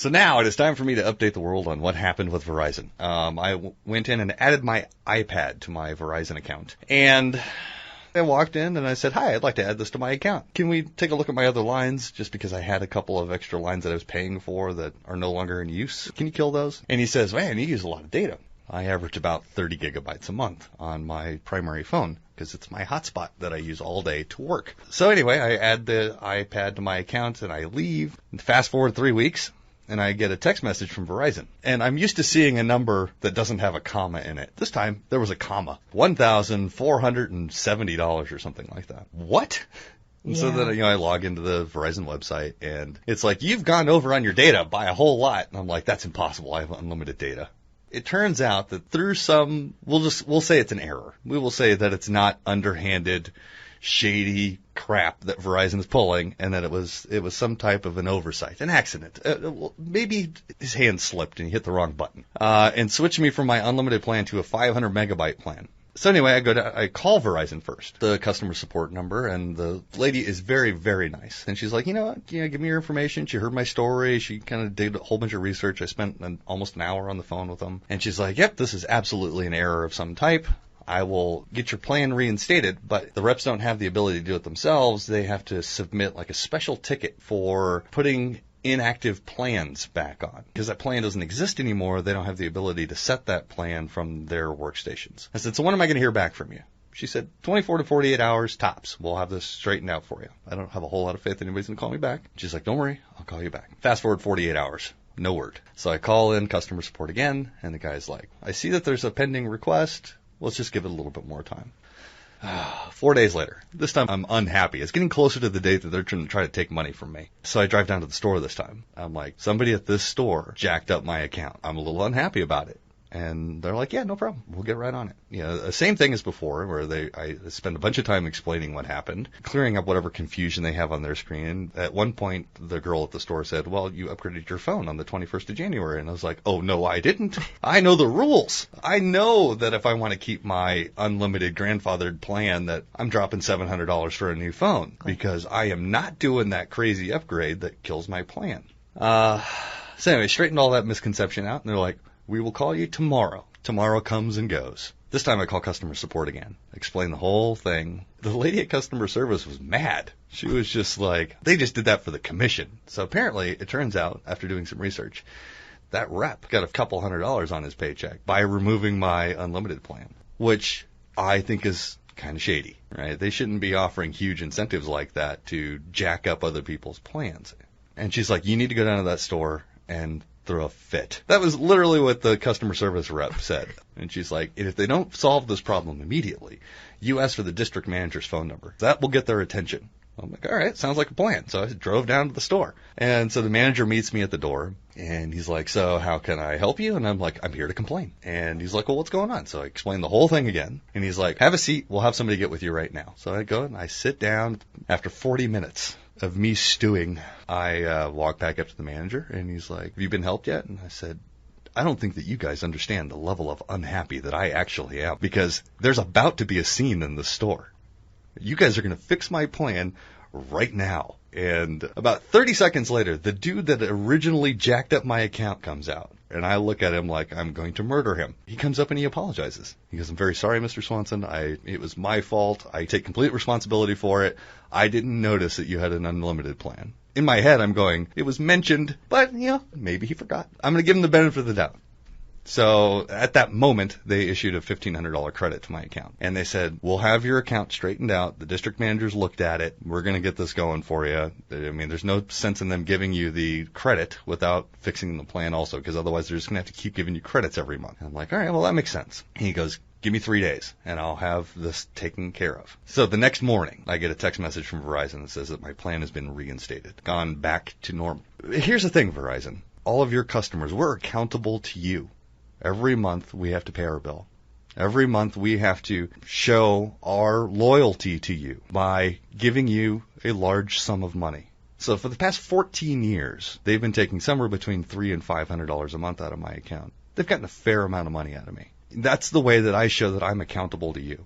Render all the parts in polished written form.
So now it is time for me to update the world on what happened with Verizon. I went in and added my iPad to my Verizon account. And I walked in and I said, hi, I'd like to add this to my account. Can we take a look at my other lines? Just because I had a couple of extra lines that I was paying for that are no longer in use. Can you kill those? And he says, man, you use a lot of data. I average about 30 gigabytes a month on my primary phone because it's my hotspot that I use all day to work. So anyway, I add the iPad to my account and I leave. And fast forward 3 weeks. And I get a text message from Verizon. And I'm used to seeing a number that doesn't have a comma in it. This time, there was a comma. $1,470 or something like that. What? And so then, I log into the Verizon website, and it's like, you've gone over on your data by a whole lot. And I'm like, that's impossible. I have unlimited data. It turns out that through some, we'll say it's an error. We will say that it's not underhanded, shady crap that Verizon is pulling, and that it was some type of an oversight, an accident. Maybe his hand slipped and he hit the wrong button, and switched me from my unlimited plan to a 500 megabyte plan. So anyway, I call Verizon first, the customer support number, and the lady is very, very nice. And she's like, you know what, give me your information. She heard my story. She kind of did a whole bunch of research. I spent almost an hour on the phone with them. And she's like, yep, this is absolutely an error of some type. I will get your plan reinstated, but the reps don't have the ability to do it themselves. They have to submit like a special ticket for putting inactive plans back on. Because that plan doesn't exist anymore, they don't have the ability to set that plan from their workstations. I said, so when am I going to hear back from you? She said, 24 to 48 hours tops. We'll have this straightened out for you. I don't have a whole lot of faith anybody's going to call me back. She's like, don't worry, I'll call you back. Fast forward 48 hours. No word. So I call in customer support again, and the guy's like, I see that there's a pending request. Let's just give it a little bit more time. 4 days later. This time I'm unhappy. It's getting closer to the date that they're trying to take money from me. So I drive down to the store this time. I'm like, somebody at this store jacked up my account. I'm a little unhappy about it. And they're like, yeah, no problem. We'll get right on it. The same thing as before, where I spend a bunch of time explaining what happened, clearing up whatever confusion they have on their screen. At one point, the girl at the store said, well, you upgraded your phone on the 21st of January. And I was like, oh, no, I didn't. I know the rules. I know that if I want to keep my unlimited grandfathered plan, that I'm dropping $700 for a new phone, because I am not doing that crazy upgrade that kills my plan. So anyway, straightened all that misconception out, and they're like, we will call you tomorrow. Tomorrow comes and goes. This time I call customer support again. Explain the whole thing. The lady at customer service was mad. She was just like, they just did that for the commission. So apparently, it turns out, after doing some research, that rep got a couple $100 on his paycheck by removing my unlimited plan, which I think is kind of shady, right? They shouldn't be offering huge incentives like that to jack up other people's plans. And she's like, you need to go down to that store and throw a fit. That was literally what the customer service rep said. And she's like, if they don't solve this problem immediately, you ask for the district manager's phone number. That will get their attention. I'm like, all right, sounds like a plan. So I drove down to the store. And so the manager meets me at the door, and he's like, so how can I help you? And I'm like, I'm here to complain. And he's like, well, what's going on? So I explained the whole thing again. And he's like, have a seat. We'll have somebody get with you right now. So I go and I sit down. After 40 minutes of me stewing, I walk back up to the manager, and he's like, have you been helped yet? And I said, I don't think that you guys understand the level of unhappy that I actually am, because there's about to be a scene in the store. You guys are going to fix my plan right now. And about 30 seconds later, the dude that originally jacked up my account comes out. And I look at him like I'm going to murder him. He comes up and he apologizes. He goes, I'm very sorry, Mr. Swanson. It was my fault. I take complete responsibility for it. I didn't notice that you had an unlimited plan. In my head, I'm going, it was mentioned, but, maybe he forgot. I'm going to give him the benefit of the doubt. So at that moment, they issued a $1,500 credit to my account. And they said, we'll have your account straightened out. The district managers looked at it. We're going to get this going for you. I mean, there's no sense in them giving you the credit without fixing the plan also, because otherwise they're just going to have to keep giving you credits every month. And I'm like, all right, well, that makes sense. And he goes, give me 3 days, and I'll have this taken care of. So the next morning, I get a text message from Verizon that says that my plan has been reinstated, gone back to normal. Here's the thing, Verizon. All of your customers, we're accountable to you. Every month we have to pay our bill. Every month we have to show our loyalty to you by giving you a large sum of money. So for the past 14 years, they've been taking somewhere between $300 and $500 a month out of my account. They've gotten a fair amount of money out of me. That's the way that I show that I'm accountable to you.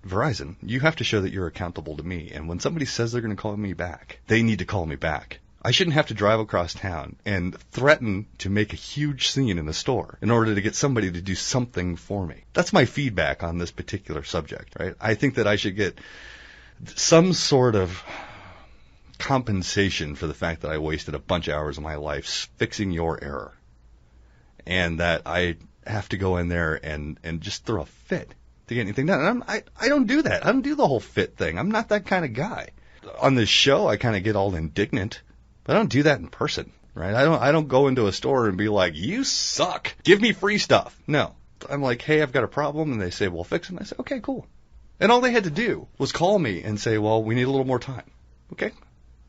Verizon, you have to show that you're accountable to me. And when somebody says they're going to call me back, they need to call me back. I shouldn't have to drive across town and threaten to make a huge scene in the store in order to get somebody to do something for me. That's my feedback on this particular subject, right? I think that I should get some sort of compensation for the fact that I wasted a bunch of hours of my life fixing your error, and that I have to go in there and just throw a fit to get anything done. And I don't do that. I don't do the whole fit thing. I'm not that kind of guy. On this show, I kind of get all indignant, but I don't do that in person, right? I don't go into a store and be like, you suck, give me free stuff. No. I'm like, hey, I've got a problem, and they say, well, fix it. And I say, okay, cool. And all they had to do was call me and say, well, we need a little more time. Okay,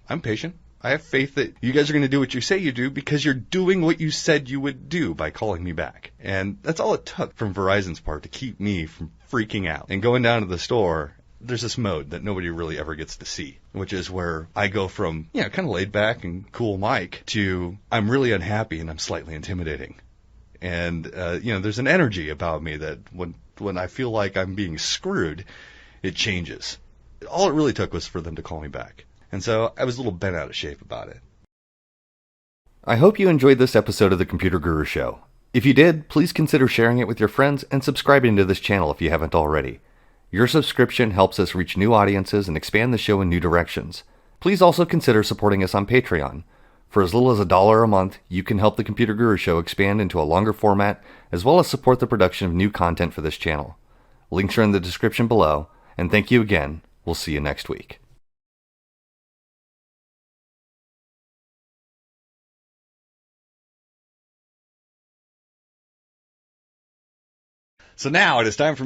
I'm patient. I have faith that you guys are going to do what you say you do because you're doing what you said you would do by calling me back. And that's all it took from Verizon's part to keep me from freaking out. And going down to the store, there's this mode that nobody really ever gets to see, which is where I go from, kind of laid back and cool Mike to I'm really unhappy and I'm slightly intimidating. And, there's an energy about me that when I feel like I'm being screwed, it changes. All it really took was for them to call me back. And so I was a little bent out of shape about it. I hope you enjoyed this episode of the Computer Guru Show. If you did, please consider sharing it with your friends and subscribing to this channel if you haven't already. Your subscription helps us reach new audiences and expand the show in new directions. Please also consider supporting us on Patreon. For as little as $1 a month, you can help the Computer Guru Show expand into a longer format, as well as support the production of new content for this channel. Links are in the description below, and thank you again. We'll see you next week. So now it is time for